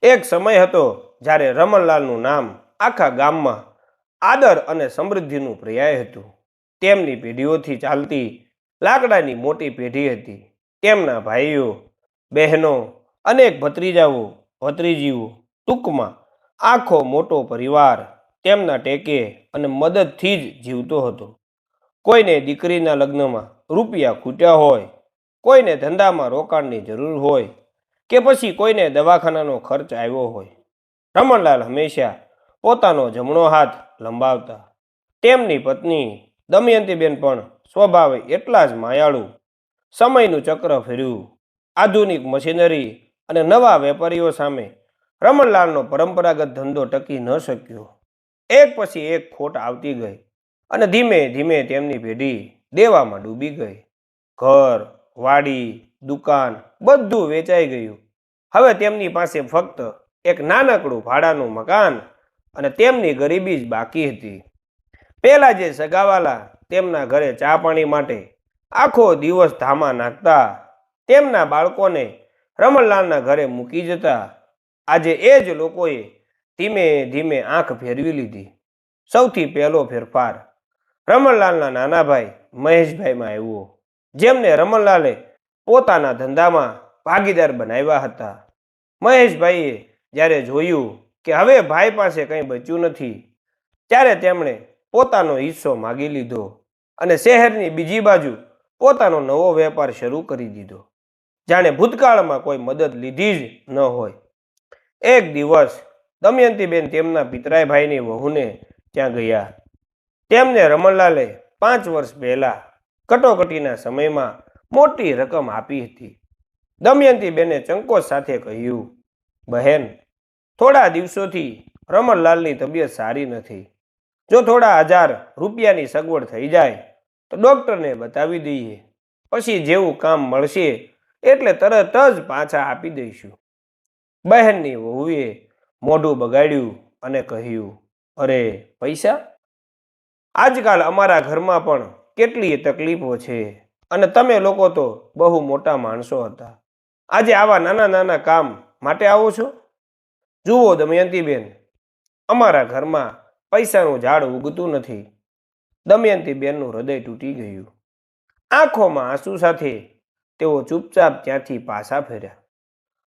એક સમય હતો જ્યારે રમણલાલનું નામ આખા ગામમાં આદર અને સમૃદ્ધિનું પર્યાય હતું. તેમની પેઢીઓથી ચાલતી લાકડાની મોટી પેઢી હતી. તેમના ભાઈઓ, બહેનો, અનેક ભત્રીજાઓ, ભત્રીજીઓ, ટૂંકમાં આખો મોટો પરિવાર તેમના ટેકે અને મદદથી જ જીવતો હતો. કોઈને દીકરીના લગ્નમાં રૂપિયા ખૂટ્યા હોય, કોઈને ધંધામાં રોકાણની જરૂર હોય, કે પછી કોઈને દવાખાનાનો ખર્ચ આવ્યો હોય, રમણલાલ હંમેશા પોતાનો જમણો હાથ લંબાવતા. તેમની પત્ની દમયંતીબેન પણ સ્વભાવે એટલા જ માયાળુ. સમયનું ચક્ર ફર્યું. આધુનિક મશીનરી અને નવા વેપારીઓ સામે રમણલાલનો પરંપરાગત ધંધો ટકી ન શક્યો. એક પછી એક ખોટ આવતી ગઈ અને ધીમે ધીમે તેમની પેઢી દેવામાં ડૂબી ગઈ. ઘર, વાડી, દુકાન બધું વેચાઈ ગયું. હવે તેમની પાસે ફક્ત એક નાનકડું ભાડાનું મકાન અને તેમની ગરીબી જ બાકી હતી. પહેલા જે સગાવાલા તેમના ઘરે ચા પાણી માટે આખો દિવસ ધામા નાખતા, તેમના બાળકોને રમણલાલના ઘરે મૂકી જતા, આજે એ જ લોકોએ ધીમે ધીમે આંખ ફેરવી લીધી. સૌથી પહેલો ફેરફાર રમણલાલના નાના ભાઈ મહેશભાઈમાં આવ્યો, જેમને રમણલાલે પોતાના ધંધામાં ભાગીદાર બનાવ્યા હતા. મહેશભાઈએ જ્યારે જોયું કે હવે ભાઈ પાસે કંઈ બચ્યું નથી, ત્યારે તેમણે પોતાનો હિસ્સો માગી લીધો અને શહેરની બીજી બાજુ પોતાનો નવો વેપાર શરૂ કરી દીધો, જાણે ભૂતકાળમાં કોઈ મદદ લીધી જ ન હોય. એક દિવસ દમયંતીબેન તેમના પિતરાઈ ભાઈની વહુને ત્યાં ગયા. તેમને રમણલાલે 5 વર્ષ પહેલા કટોકટીના સમયમાં મોટી રકમ આપી હતી. દમયંતીબેને ચંકોચ સાથે કહ્યું, બહેન, થોડા દિવસોથી રમણલાલની તબિયત સારી નથી. જો થોડા હજાર રૂપિયાની સગવડ થઈ જાય તો ડૉક્ટરને બતાવી દઈએ, પછી જેવું કામ મળશે એટલે તરત જ પાછા આપી દઈશું. બહેનની વહુએ મોઢું બગાડ્યું અને કહ્યું, અરે પૈસા? આજકાલ અમારા ઘરમાં પણ કેટલીય તકલીફો છે અને તમે લોકો તો બહુ મોટા માણસો હતા. આજે આવા નાના નાના કામ માટે આવો છો? જુઓ દમયંતીબેન, અમારા ઘરમાં પૈસાનું ઝાડ ઉગતું નથી. દમયંતીબેનનું હૃદય તૂટી ગયું. આંખોમાં આંસુ સાથે તેઓ ચૂપચાપ ત્યાંથી પાછા ફર્યા.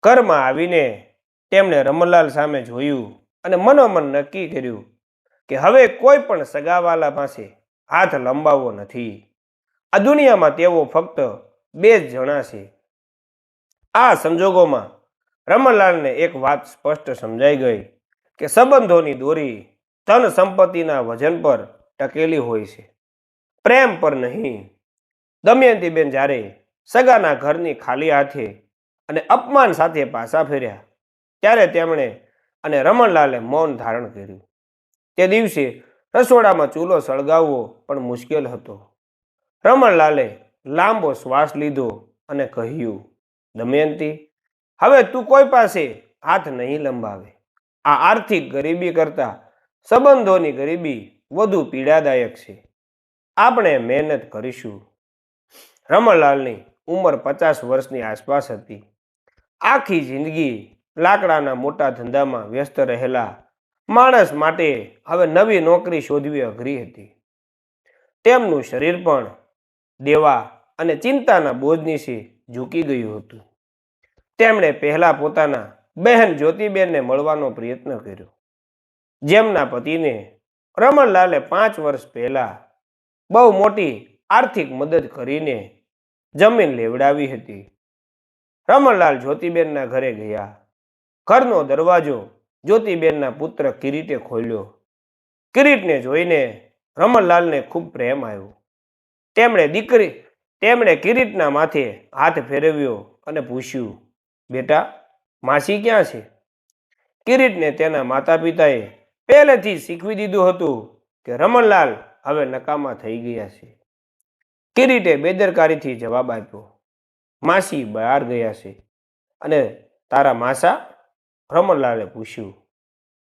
ઘરમાં આવીને તેમણે રમણલાલ સામે જોયું અને મનોમન નક્કી કર્યું કે હવે કોઈ પણ સગાવાલા પાસે હાથ લંબાવવો નથી. આ દુનિયામાં તેઓ ફક્ત 2 જ જણા છે. આ સંજોગોમાં રમણલાલને એક વાત સ્પષ્ટ સમજાઈ ગઈ કે સંબંધોની દોરી ધન સંપત્તિના વજન પર ટકેલી હોય છે, પ્રેમ પર નહીં. દમયંતીબેન જ્યારે સગાના ઘરની ખાલી હાથે અને અપમાન સાથે પાછા ફર્યા, ત્યારે તેમણે અને રમણલાલે મૌન ધારણ કર્યું. તે દિવસે રસોડામાં ચૂલો સળગાવવો પણ મુશ્કેલ હતો. રમણલાલે લાંબો શ્વાસ લીધો અને કહ્યું, દમયંતી, હવે તું કોઈ પાસે હાથ નહીં લંબાવે. આ આર્થિક ગરીબી કરતાં સંબંધોની ગરીબી વધુ પીડાદાયક છે. આપણે મહેનત કરીશું. રમણલાલની ઉંમર 50 વર્ષની આસપાસ હતી. આખી જિંદગી લાકડાના મોટા ધંધામાં વ્યસ્ત રહેલા માણસ માટે હવે નવી નોકરી શોધવી અઘરી હતી. તેમનું શરીર પણ દેવા અને ચિંતાના બોજ નીચે ઝૂકી ગયું હતું. તેમણે પહેલા પોતાના બહેન જ્યોતિબેનને મળવાનો પ્રયત્ન કર્યો, જેમના પતિને રમણલાલે 5 વર્ષ પહેલા બહુ મોટી આર્થિક મદદ કરીને જમીન લેવડાવી હતી. રમણલાલ જ્યોતિબેનના ઘરે ગયા. ઘરનો દરવાજો જ્યોતિબેનના પુત્ર કિરીટે ખોલ્યો. કિરીટને જોઈને રમણલાલને ખૂબ પ્રેમ આવ્યો. તેમણે કિરીટના માથે હાથ ફેરવ્યો અને પૂછ્યું, બેટા, માસી ક્યાં છે? કિરીટને તેના માતા પિતાએ પહેલેથી શીખવી દીધું હતું કે રમણલાલ હવે નકામા થઈ ગયા છે. કિરીટે બેદરકારીથી જવાબ આપ્યો, માસી બહાર ગયા છે. અને તારા માસા? રમણલાલે પૂછ્યું.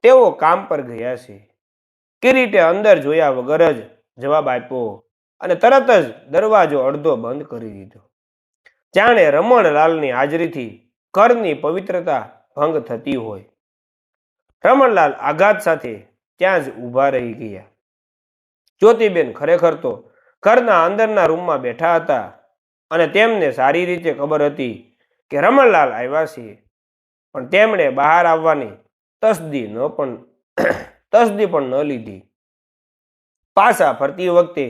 તેઓ કામ પર ગયા છે. કિરીટે અંદર જોયા વગર જ જવાબ આપ્યો અને તરત જ દરવાજો અડધો બંધ કરી દીધો, જાણે રમણલાલની હાજરીથી ઘરની પવિત્રતા ભંગ થતી હોય. રમણલાલ આઘાત સાથે ત્યાં જ ઊભા રહી ગયા. જ્યોતિબેન ખરેખર તો ઘરના અંદરના રૂમમાં બેઠા હતા અને તેમને સારી રીતે ખબર હતી કે રમણલાલ આવ્યા છે, પણ તેમણે બહાર આવવાની તસદી પણ ન લીધી. પાછા ફરતી વખતે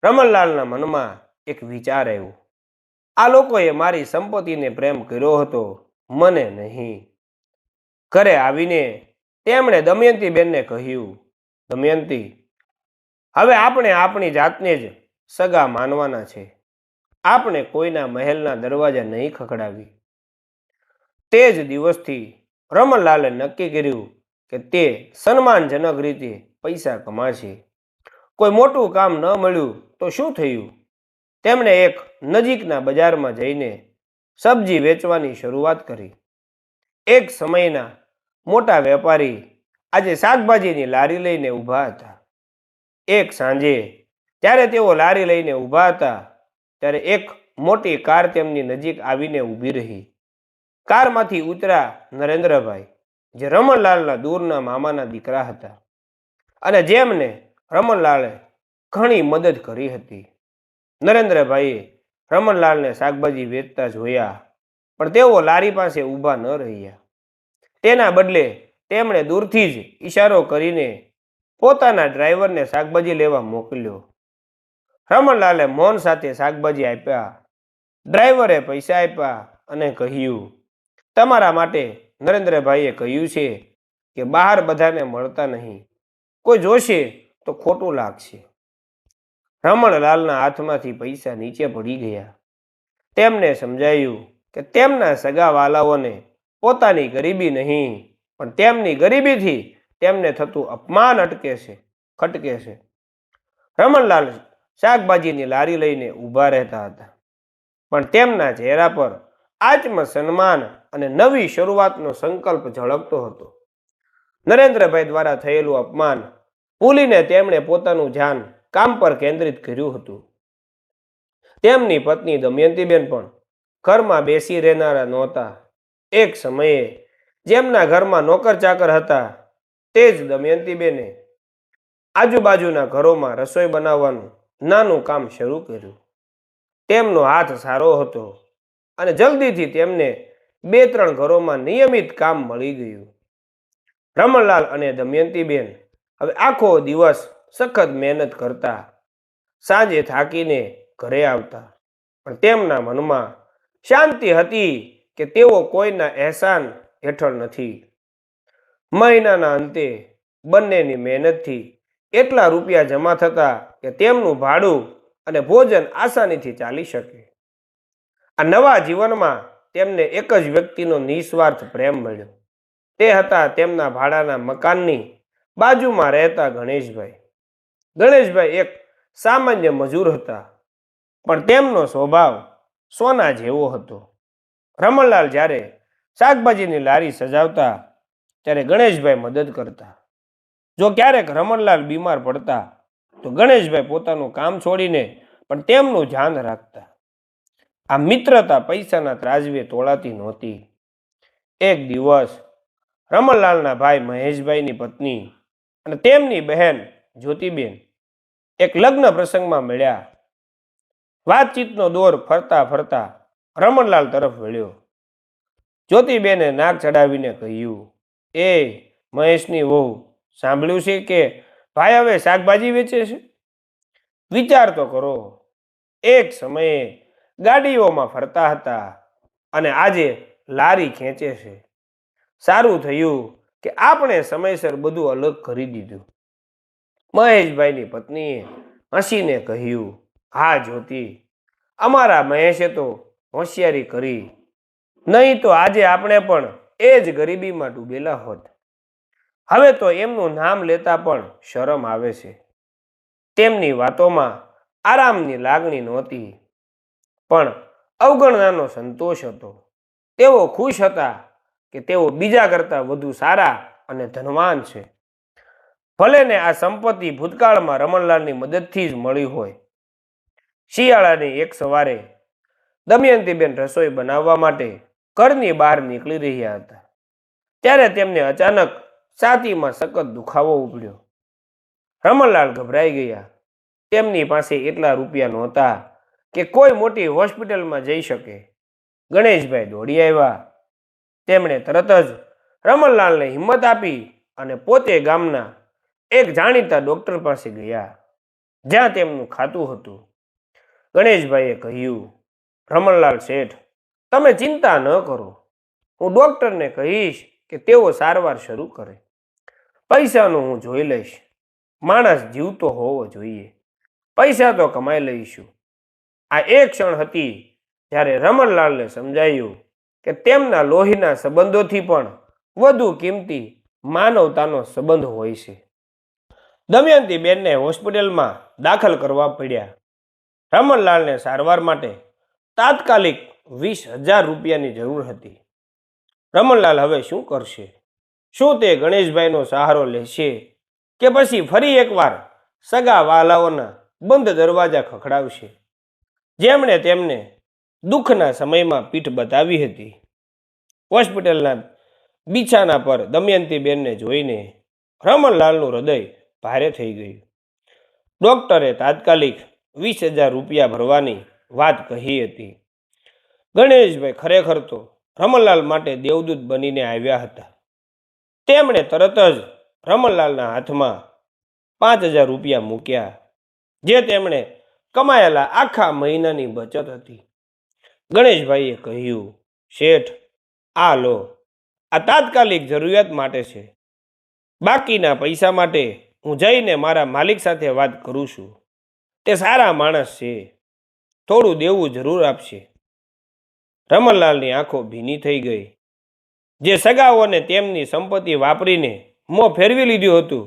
રમણલાલના મનમાં એક વિચાર આવ્યો. આ લોકોએ મારી સંપત્તિને પ્રેમ કર્યો હતો, મને નહીં. ઘરે આવીને તેમણે દમયંતીબેનને કહ્યું, દમયંતી, હવે આપણે આપણી જાતને જ સગા માનવાના છે. આપણે કોઈના મહેલના દરવાજા નહીં ખખડાવી. તે જ દિવસથી રમણલાલે નક્કી કર્યું કે તે સન્માનજનક રીતે પૈસા કમાશે. કોઈ મોટું કામ ન મળ્યું તો શું થયું? તેમણે એક નજીકના બજારમાં જઈને સબ્જી વેચવાની શરૂઆત કરી. એક સમયના મોટા વેપારી આજે શાકભાજીની લારી લઈને ઊભા હતા. એક સાંજે ત્યારે તેઓ લારી લઈને ઊભા હતા ત્યારે એક મોટી કાર તેમની નજીક આવીને ઊભી રહી. કારમાંથી ઉતર્યા નરેન્દ્રભાઈ, જે રમણલાલના દૂરના મામાના દીકરા હતા અને જેમને રમણલાલે ઘણી મદદ કરી હતી. નરેન્દ્રભાઈએ રમણલાલને શાકભાજી વેચતા જોયા, પણ તેઓ લારી પાસે ઊભા ન રહ્યા. તેના બદલે તેમણે દૂરથી જ ઈશારો કરીને પોતાના ડ્રાઈવરને શાકભાજી લેવા મોકલ્યો. રમણલાલે મૌન સાથે શાકભાજી આપ્યા. ડ્રાઈવરે પૈસા આપ્યા અને કહ્યું, તમારા માટે નરેન્દ્રભાઈએ કહ્યું છે કે બહાર બધાને મળતા નહીં, કોઈ જોશે તો ખોટું લાગશે. રમણલાલના હાથમાંથી પૈસા નીચે પડી ગયા. તેમને સમજાયું કે તેમના સગાવાલાઓને પોતાની ગરીબી નહીં, પણ તેમની ગરીબીથી તેમને થતું અપમાન ખટકે છે. રમણલાલ શાકભાજીની લારી લઈને ઊભા રહેતા હતા, પણ તેમના ચહેરા પર આત્મસન્માન અને નવી શરૂઆતનો સંકલ્પ ઝળકતો હતો. નરેન્દ્રભાઈ દ્વારા થયેલું અપમાન ભૂલીને તેમણે પોતાનું ધ્યાન કામ પર કેન્દ્રિત કર્યું હતું. તેમની પત્ની દમયંતીબેન પણ ઘરમાં બેસી રહેનારા નહોતા. એક સમયે જેમના ઘરમાં નોકર ચાકર હતા તે જ દમયંતીબેને આજુબાજુના ઘરોમાં રસોઈ બનાવવાનું નાનું કામ શરૂ કર્યું. તેમનો હાથ સારો હતો અને જલ્દીથી તેમને 2-3 ઘરોમાં નિયમિત કામ મળી ગયું. રમણલાલ અને દમયંતીબેન હવે આખો દિવસ સખત મહેનત કરતા, સાંજે થાકીને ઘરે આવતા, પણ તેમના મનમાં શાંતિ હતી કે તેઓ કોઈના અહેસાન હેઠળ નથી. મહિનાના અંતે બંનેની મહેનતથી એટલા રૂપિયા જમા થતા કે તેમનું ભાડું અને ભોજન આસાનીથી ચાલી શકે. આ નવા જીવનમાં તેમને એક જ વ્યક્તિનો નિસ્વાર્થ પ્રેમ મળ્યો. તે હતા તેમના ભાડાના મકાનની બાજુમાં રહેતા ગણેશભાઈ. ગણેશભાઈ એક સામાન્ય મજૂર હતા, પણ તેમનો સ્વભાવ સોના જેવો હતો. રમણલાલ જ્યારે શાકભાજીની લારી સજાવતા ત્યારે ગણેશભાઈ મદદ કરતા. જો ક્યારેક રમણલાલ બીમાર પડતા તો ગણેશભાઈ પોતાનું કામ છોડીને પણ તેમનું ધ્યાન રાખતા. આ મિત્રતા પૈસાના ત્રાજવે તોળાતી નહોતી. એક દિવસ રમણલાલના ભાઈ મહેશભાઈની પત્ની અને તેમની બહેન જ્યોતિબેન એક લગ્ન પ્રસંગમાં મળ્યા. વાતચીતનો દોર ફરતા ફરતા રમણલાલ તરફ વળ્યો. જ્યોતિબેને નાક ચડાવીને કહ્યું, એ મહેશની વહુ, સાંભળ્યું છે કે ભાઈ હવે શાકભાજી વેચે છે? વિચાર તો કરો, એક સમયે ગાડીઓમાં ફરતા હતા અને આજે લારી ખેંચે છે. સારું થયું કે આપણે સમયસર બધું અલગ કરી દીધું. મહેશભાઈની પત્નીએ હસીને કહ્યું, હા જ્યોતિ, અમારા મહેશે તો હોશિયારી કરી, નહીં તો આજે આપણે પણ એ જ ગરીબીમાં ડૂબેલા હોત. હવે તો એમનું નામ લેતા પણ શરમ આવે છે. તેમની વાતોમાં આરામની લાગણી નહોતી, પણ અવગણનાનો સંતોષ હતો. તેઓ ખુશ હતા કે તેઓ બીજા કરતાં વધુ સારા અને ધનવાન છે. ભલે ને આ સંપત્તિ ભૂતકાળમાં રમણલાલની મદદથી જ મળી હોય. શિયાળાની એક સવારે દમયંતીબેન રસોઈ બનાવવા માટે ઘરની બહાર નીકળી રહ્યા હતા. ત્યારે તેમને અચાનક છાતીમાં સખત દુખાવો ઉપડ્યો. રમણલાલ ગભરાઈ ગયા. તેમની પાસે એટલા રૂપિયા નહોતા કે કોઈ મોટી હોસ્પિટલમાં જઈ શકે. ગણેશભાઈ દોડી આવ્યા. તેમણે તરત જ રમણલાલને હિંમત આપી અને પોતે ગામના એક જાણીતા ડોક્ટર પાસે ગયા, જ્યાં તેમનું ખાતું હતું. ગણેશભાઈએ કહ્યું, રમણલાલ શેઠ, તમે ચિંતા ન કરો. હું ડોક્ટરને કહીશ કે તેઓ સારવાર શરૂ કરે. પૈસાનું હું જોઈ લઈશ. માણસ જીવતો હોવો જોઈએ. પૈસા તો કમાઈ લઈશું. આ એક ક્ષણ હતી જ્યારે રમણલાલને સમજાયું કે તેમના લોહીના સંબંધોથી પણ વધુ કિંમતી માનવતાનો સંબંધ હોય છે. દમયંતીબેનને હોસ્પિટલમાં દાખલ કરવા પડ્યા. રમણલાલને સારવાર માટે તાત્કાલિક 20,000 રૂપિયાની જરૂર હતી. રમણલાલ હવે શું કરશે? શું તે ગણેશભાઈનો સહારો લેશે કે પછી ફરી એકવાર સગા વાલાઓના બંધ દરવાજા ખખડાવશે, જેમણે તેમને દુઃખના સમયમાં પીઠ બતાવી હતી? હોસ્પિટલના બિછાના પર દમયંતીબેનને જોઈને રમણલાલનું હૃદય ભારે થઈ ગયું. ડોક્ટરે તાત્કાલિક 20,000 રૂપિયા ભરવાની વાત કહી હતી. ગણેશભાઈ ખરેખર તો રમણલાલ માટે દેવદૂત બનીને આવ્યા હતા. તેમણે તરત જ રમણલાલના હાથમાં 5,000 રૂપિયા મૂક્યા, જે તેમણે કમાયેલા આખા મહિનાની બચત હતી. ગણેશભાઈએ કહ્યું, શેઠ, આ લો. આ તાત્કાલિક જરૂરિયાત માટે છે. બાકીના પૈસા માટે હું જઈને મારા માલિક સાથે વાત કરું છું. તે સારા માણસ છે. થોડું દેવું જરૂર આપશે. રમણલાલની આંખો ભીની થઈ ગઈ. જે સગાઓને તેમની સંપત્તિ વાપરીને મોં ફેરવી લીધું હતું,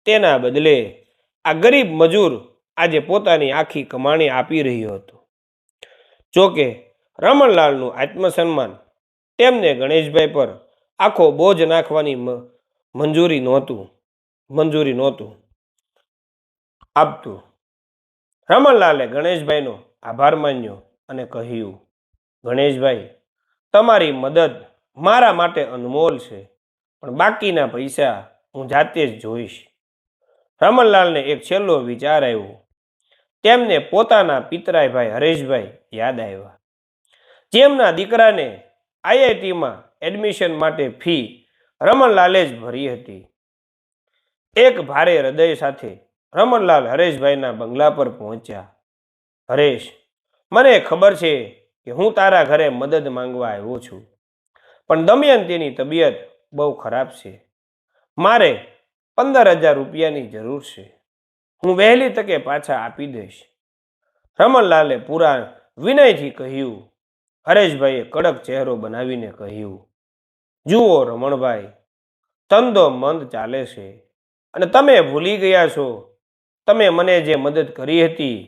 તેના બદલે આ ગરીબ મજૂર આજે પોતાની આખી કમાણી આપી રહ્યો હતો. જોકે રમણલાલનું આત્મસન્માન તેમને ગણેશભાઈ પર આખો બોજ નાખવાની મંજૂરી નહોતું આપતું. રમણલાલે ગણેશભાઈનો આભાર માન્યો અને કહ્યું, ગણેશભાઈ, તમારી મદદ મારા માટે અનમોલ છે, પણ બાકીના પૈસા હું જાતે જ જોઈશ. રમણલાલને એક છેલ્લો વિચાર આવ્યો. તેમને પોતાના પિતરાઈ ભાઈ હરેશભાઈ યાદ આવ્યા, જેમના દીકરાને આઈઆઈટીમાં એડમિશન માટે ફી રમણલાલે જ ભરી હતી. એક ભારે હૃદય સાથે રમણલાલ હરેશભાઈના બંગલા પર પહોંચ્યા. હરેશ, મને ખબર છે કે હું તારા ઘરે મદદ માંગવા આવ્યો છું, પણ દમયંતીની તબિયત બહુ ખરાબ છે. મારે 15,000 રૂપિયાની જરૂર છે. હું વહેલી તકે પાછા આપી દઈશ. રમણલાલે પૂરા વિનયથી કહ્યું. હરેશભાઈએ કડક ચહેરો બનાવીને કહ્યું, જુઓ રમણભાઈ, ધંધો મંદ ચાલે છે અને તમે ભૂલી ગયા છો તમે મને જે મદદ કરી હતી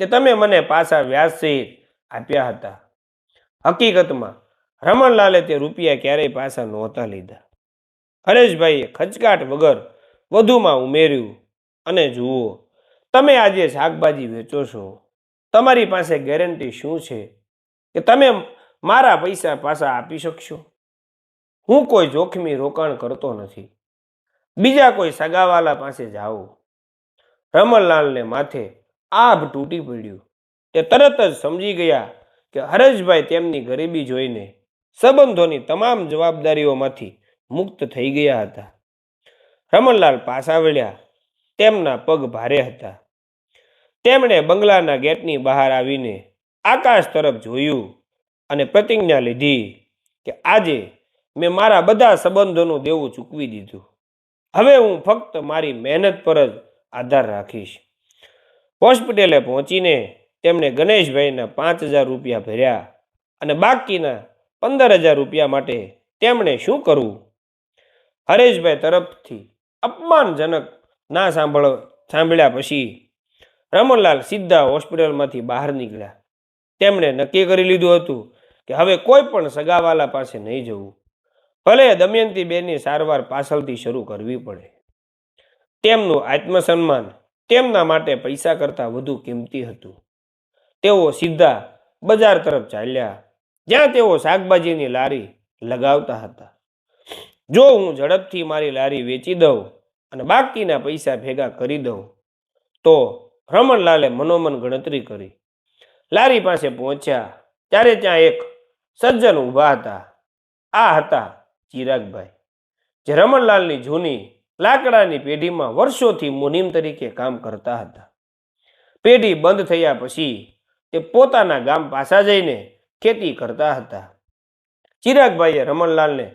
તે તમે મને પાછા વ્યાજ સહિત આપ્યા હતા. હકીકતમાં રમણલાલે તે રૂપિયા ક્યારેય પાછા નહોતા લીધા. હરેશભાઈએ ખચકાટ વગર વધુમાં ઉમેર્યું, અને જુઓ, તમે આજે શાકભાજી વેચો છો. તમારી પાસે ગેરંટી શું છે કે તમે મારા પૈસા પાછા આપી શકશો? હું કોઈ જોખમી રોકાણ કરતો નથી. બીજા કોઈ સગાવાલા પાસે જાઓ. રમણલાલને માથે આભ તૂટી પડ્યું. તે તરત જ સમજી ગયા કે હરેશભાઈ તેમની ગરીબી જોઈને સંબંધોની તમામ જવાબદારીઓમાંથી મુક્ત થઈ ગયા હતા. રમણલાલ પાછા વળ્યા. તેમના પગ ભારે હતા. તેમણે બંગલાના ગેટની બહાર આવીને આકાશ તરફ જોયું અને પ્રતિજ્ઞા લીધી કે આજે મેં મારા બધા સંબંધોનું દેવું ચૂકવી દીધું. હવે હું ફક્ત મારી મહેનત પર જ આધાર રાખીશ. હોસ્પિટલે પહોંચીને તેમણે ગણેશભાઈના 5,000 રૂપિયા ભર્યા અને બાકીના 15,000 રૂપિયા માટે તેમણે શું કરવું? હરેશભાઈ તરફથી અપમાનજનક ના સાંભળ્યા પછી રમણલાલ સીધા હોસ્પિટલમાંથી બહાર નીકળ્યા. તેમણે નક્કી કરી લીધું હતું કે હવે કોઈ પણ સગાવાલા પાસે નહીં જવું, ભલે દમયંતીબેનની સારવાર પાછળથી શરૂ કરવી પડે. તેમનું આત્મસન્માન તેમના માટે પૈસા કરતાં વધુ કિંમતી હતું. તેઓ સીધા બજાર તરફ ચાલ્યા, જ્યાં તેઓ શાકભાજીની લારી લગાવતા હતા. જો હું ઝડપથી મારી લારી વેચી દઉં અને બાકીના પૈસા ભેગા કરી દઉં તો રમણલાલે મનોમન ગણતરી કરી. લારી પાસે પહોંચ્યા ત્યારે ત્યાં એક સજ્જન ઊભા હતા. આ હતા ચિરાગભાઈ, જે રમણલાલની જૂની લાકડાની પેઢીમાં વર્ષોથી મુનીમ તરીકે કામ કરતા હતા. પેઢી બંધ થયા પછી તે પોતાના ગામ પાછા જઈને ખેતી કરતા હતા. ચિરાગભાઈએ રમણલાલને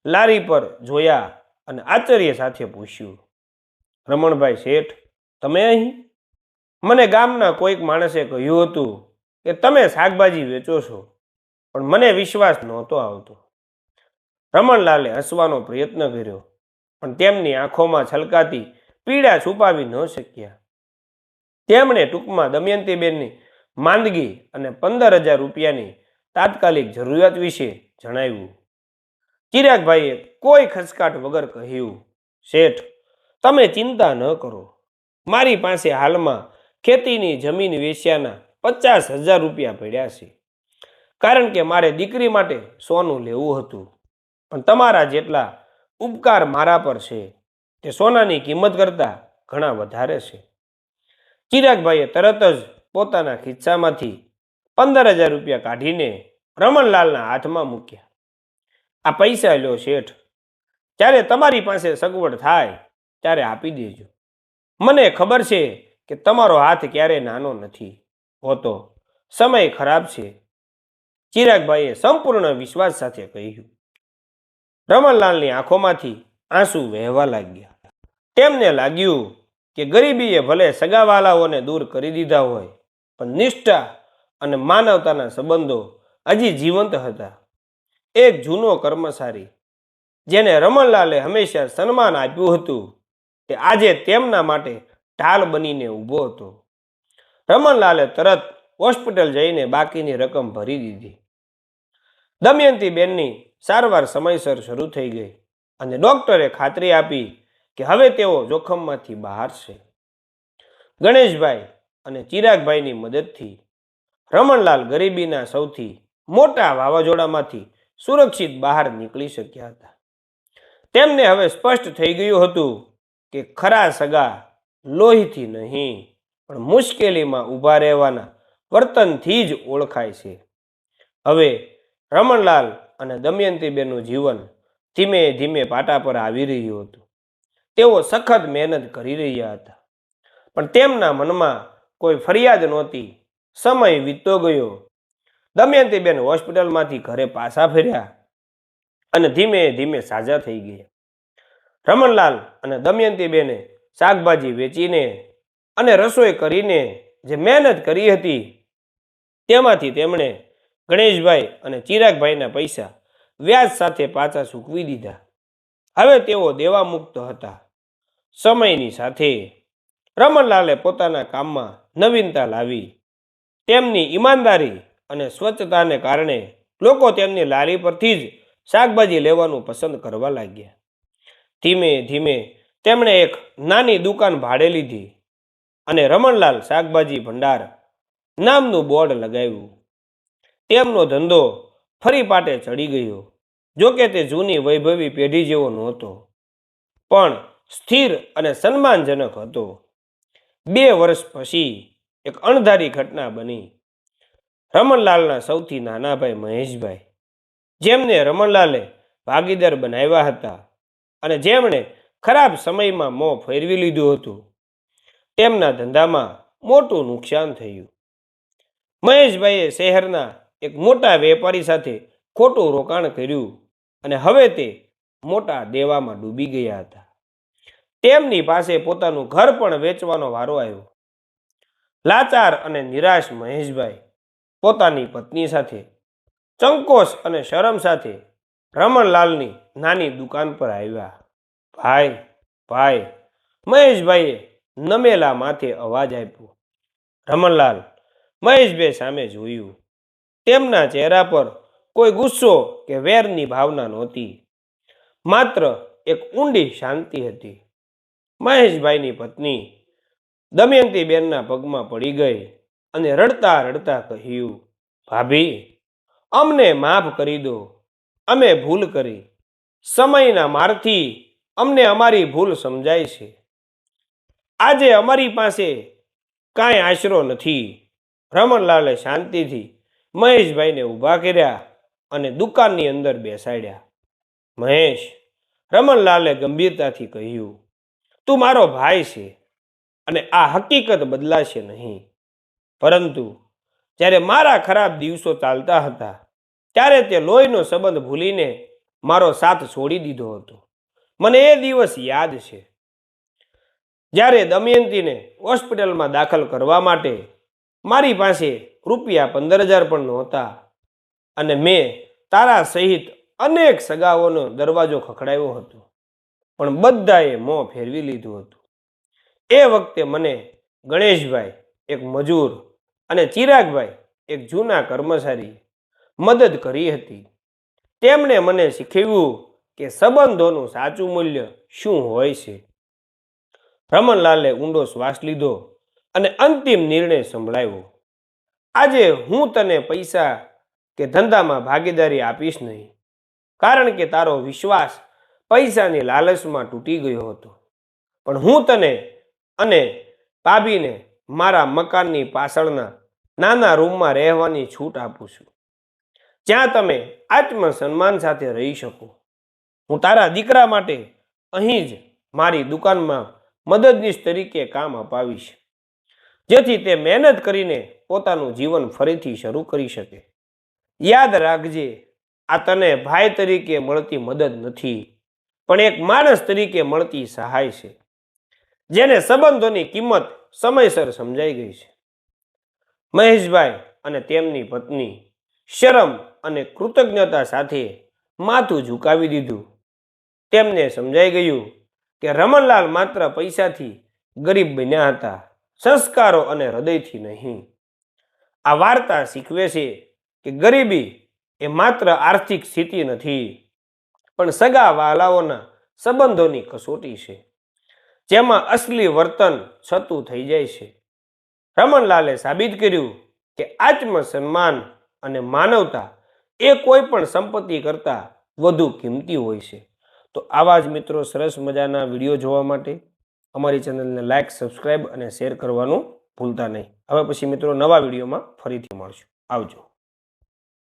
લારી પર જોયા અને આશ્ચર્ય સાથે પૂછ્યું, રમણભાઈ શેઠ, તમે અહીં? મને ગામના કોઈક માણસે કહ્યું હતું કે તમે શાકભાજી વેચો છો, પણ મને વિશ્વાસ નહોતો આવતો. રમણલાલે હસવાનો પ્રયત્ન કર્યો, પણ તેમની આંખોમાં છલકાતી પીડા છુપાવી ન શક્યા. તેમણે ટૂંકમાં દમયંતીબેનની માંદગી અને 15,000 રૂપિયાની તાત્કાલિક જરૂરિયાત વિશે જણાવ્યું. ચિરાગભાઈએ કોઈ ખચકાટ વગર કહ્યું, શેઠ, તમે ચિંતા ન કરો. મારી પાસે હાલમાં ખેતીની જમીન વેચ્યાના 50,000 રૂપિયા પડ્યા છે, કારણ કે મારે દીકરી માટે સોનું લેવું હતું. પણ તમારા જેટલા ઉપકાર મારા પર છે તે સોનાની કિંમત કરતાં ઘણા વધારે છે. ચિરાગભાઈએ તરત જ પોતાના ખિસ્સામાંથી 15,000 રૂપિયા કાઢીને રમણલાલના હાથમાં મૂક્યા. આ પૈસા લ્યો શેઠ, જ્યારે તમારી પાસે સગવડ થાય ત્યારે આપી દેજો. મને ખબર છે કે તમારો હાથ ક્યારેય નાનો નથી હોતો, સમય ખરાબ છે. ચિરાગભાઈએ સંપૂર્ણ વિશ્વાસ સાથે કહ્યું. રમણલાલની આંખોમાંથી આંસુ વહેવા લાગ્યા. તેમને લાગ્યું કે ગરીબીએ ભલે સગાવાલાઓને દૂર કરી દીધા હોય, પણ નિષ્ઠા અને માનવતાના સંબંધો હજી જીવંત હતા. એક જૂનો કર્મચારી જેને રમણલાલે હંમેશા સન્માન આપ્યું હતું, તે આજે તેમના માટે ઢાલ બનીને ઊભો હતો. રમણલાલે તરત હોસ્પિટલ જઈને બાકીની રકમ ભરી દીધી. દમયંતીબેનની સારવાર સમયસર શરૂ થઈ ગઈ અને ડોક્ટરે ખાતરી આપી કે હવે તેઓ જોખમમાંથી બહાર છે. ગણેશભાઈ અને ચિરાગભાઈની મદદથી રમણલાલ ગરીબીના સૌથી મોટા વાવાઝોડામાંથી સુરક્ષિત બહાર નીકળી શક્યા હતા. તેમને હવે સ્પષ્ટ થઈ ગયું હતું કે ખરા સગા લોહીથી નહીં, પણ મુશ્કેલીમાં ઊભા રહેવાના વર્તનથી જ ઓળખાય છે. હવે રમણલાલ અને દમયંતીબેનનું જીવન ધીમે ધીમે પાટા પર આવી રહ્યું હતું. તેઓ સખત મહેનત કરી રહ્યા હતા, પણ તેમના મનમાં કોઈ ફરિયાદ નહોતી. સમય વીતતો ગયો. દમયંતીબેન હોસ્પિટલમાંથી ઘરે પાછા ફર્યા અને ધીમે ધીમે સાજા થઈ ગયા. રમણલાલ અને દમયંતીબેને શાકભાજી વેચીને અને રસોઈ કરીને જે મહેનત કરી હતી, તેમાંથી તેમણે ગણેશભાઈ અને ચિરાગભાઈના પૈસા વ્યાજ સાથે પાછા ચૂકવી દીધા. હવે તેઓ દેવા મુક્ત હતા. સમયની સાથે રમણલાલે પોતાના કામમાં નવીનતા લાવી. તેમની ઈમાનદારી અને સ્વચ્છતાને કારણે લોકો તેમની લારી પરથી જ શાકભાજી લેવાનું પસંદ કરવા લાગ્યા. ધીમે ધીમે તેમણે એક નાની દુકાન ભાડે લીધી અને રમણલાલ શાકભાજી ભંડાર નામનું બોર્ડ લગાવ્યું. તેમનો ધંધો ફરી પાટે ચડી ગયો. જોકે તે જૂની વૈભવી પેઢી જેવો નહોતો, પણ સ્થિર અને સન્માનજનક હતો. 2 વર્ષ પછી એક અણધારી ઘટના બની. રમણલાલના સૌથી નાના ભાઈ મહેશભાઈ, જેમને રમણલાલે ભાગીદાર બનાવ્યા હતા અને જેમણે ખરાબ સમયમાં મોં ફેરવી લીધું હતું, તેમના ધંધામાં મોટું નુકસાન થયું. મહેશભાઈએ શહેરના એક મોટા વેપારી સાથે ખોટું રોકાણ કર્યું અને હવે તે મોટા દેવામાં ડૂબી ગયા હતા. તેમની પાસે પોતાનું ઘર પણ વેચવાનો વારો આવ્યો. લાચાર અને નિરાશ મહેશભાઈ પોતાની પત્ની સાથે સંકોચ અને શરમ સાથે રમણલાલની નાની દુકાન પર આવ્યા. ભાઈ, ભાઈ, મહેશભાઈએ નમેલા માથે અવાજ આપ્યો. રમણલાલ મહેશભાઈ સામે જોયું. તેમના ચહેરા પર કોઈ ગુસ્સો કે વેરની ભાવના નહોતી, માત્ર એક ઊંડી શાંતિ હતી. મહેશભાઈની પત્ની દમયંતીબેનના પગમાં પડી ગઈ અને રડતા રડતા કહ્યું, ભાભી, અમને માફ કરી દો, અમે ભૂલ કરી. સમયના મારથી અમને અમારી ભૂલ સમજાય છે. આજે અમારી પાસે કાંઈ આશરો નથી. રમણલાલે શાંતિથી મહેશભાઈને ઊભા કર્યા અને દુકાનની અંદર બેસાડ્યા. મહેશ, રમણલાલે ગંભીરતાથી કહ્યું, તું મારો ભાઈ છે અને આ હકીકત બદલાશે નહીં. પરંતુ જ્યારે મારા ખરાબ દિવસો ચાલતા હતા ત્યારે તે લોહીનો સંબંધ ભૂલીને મારો સાથ છોડી દીધો હતો. મને એ દિવસ યાદ છે જ્યારે દમયંતીને હોસ્પિટલમાં દાખલ કરવા માટે મારી પાસે રૂપિયા 15,000 પણ નહોતા અને મેં તારા સહિત અનેક સગાઓનો દરવાજો ખખડાવ્યો હતો, પણ બધાએ મોં ફેરવી લીધું હતું. એ વખતે મને ગણેશભાઈ, એક મજૂર, અને ચિરાગભાઈ, એક જૂના કર્મચારી, મદદ કરી હતી. તેમણે મને શીખવ્યું કે સંબંધોનું સાચું મૂલ્ય શું હોય છે. રમણલાલે ઊંડો શ્વાસ લીધો અને અંતિમ નિર્ણય સંભળાવ્યો. આજે હું તને પૈસા કે ધંધામાં ભાગીદારી આપીશ નહીં, કારણ કે તારો વિશ્વાસ પૈસાની લાલચમાં તૂટી ગયો હતો. પણ હું તને અને ભાભીને મારા મકાનની પાછળના નાના રૂમમાં રહેવાની છૂટ આપું છું, જ્યાં તમે આત્મસન્માન સાથે રહી શકો. હું તારા દીકરા માટે અહીં જ મારી દુકાનમાં મદદનીશ તરીકે કામ અપાવીશ, જેથી તે મહેનત કરીને પોતાનું જીવન ફરીથી શરૂ કરી શકે. યાદ રાખજે, આ તને ભાઈ તરીકે મળતી મદદ નથી, પણ એક માણસ તરીકે મળતી સહાય છે, જેને સંબંધોની કિંમત સમયસર સમજાઈ ગઈ છે. મહેશભાઈ અને તેમની પત્ની શરમ અને કૃતજ્ઞતા સાથે માથું ઝુકાવી દીધું. તેમને સમજાઈ ગયું કે રમણલાલ માત્ર પૈસાથી ગરીબ બન્યા હતા, સંસ્કારો અને હૃદયથી નહીં. આ વાર્તા શીખવે છે કે ગરીબી એ માત્ર આર્થિક સ્થિતિ નથી, પણ સગા વહાલાઓના સંબંધોની કસોટી છે, જેમાં અસલી વર્તન છતું થઈ જાય છે. રમણલાલે સાબિત કર્યું કે આત્મસન્માન અને માનવતા એ કોઈ પણ સંપત્તિ કરતાં વધુ કિંમતી હોય છે. તો આવા જ મિત્રો સરસ મજાના વિડીયો જોવા માટે અમારી ચેનલને લાઇક, સબસ્ક્રાઈબ અને શેર કરવાનું ભૂલતા નહીં. હવે પછી મિત્રો નવા વિડીયોમાં ફરીથી મળશું. આવજો.